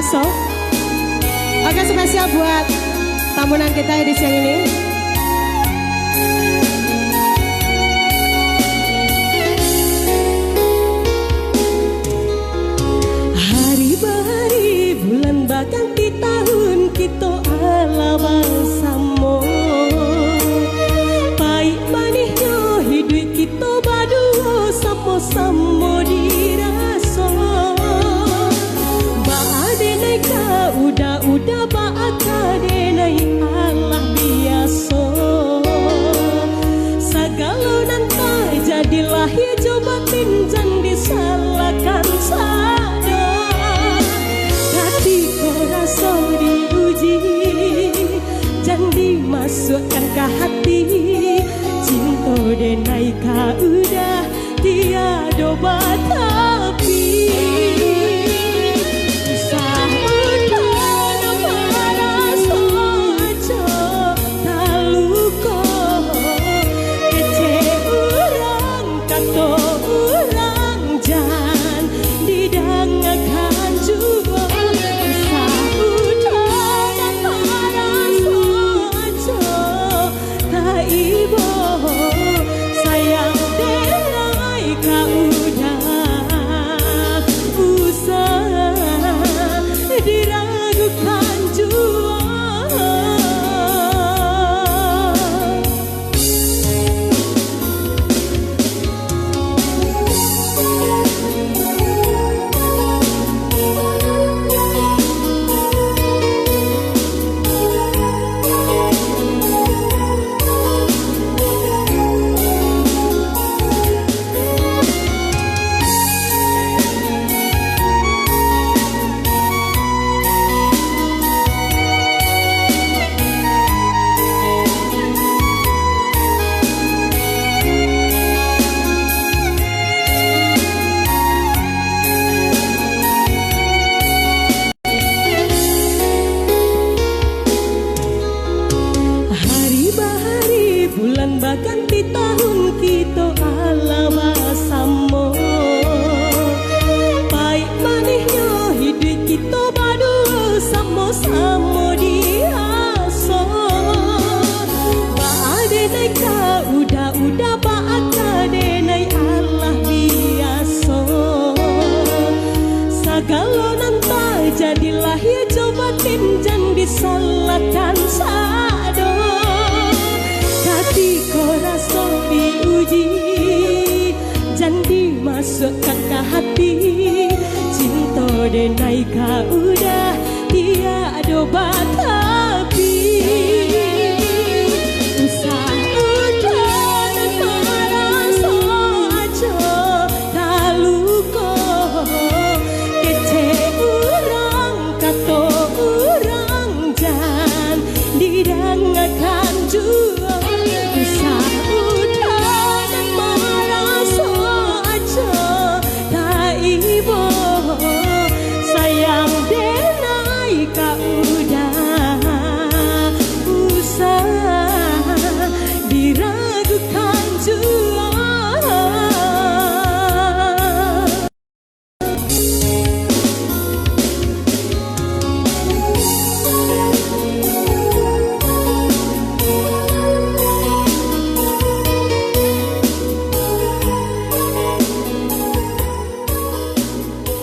Aso. Oke, spesial buat tamunan kita edisi yang ini. Hari bahari bulan baganti tahun kita ala bersama. Pahit manisnya hidup kita berdua sama-sama dirasa. Ba'adai ka udah ba'akadai Allah biasa. Segala nanti jadilah hijau batin jangan disalahkan sada. Hati kau rasa diuji jangan dimasukkan ke hati. Cinta denai ka udah tiada batapi. Ganti tahun kita ala bersama. Pahit manisnya hidup kita berdua sama-sama diasa. Ba'adai ka udah ba'akadai Allah biasa. Segala nanti jadilah hijau batin jangan disalahkan sada. Hati kau rasa diuji jangan dimasukkan ke hati. Cinta denai ka udah tiada batas.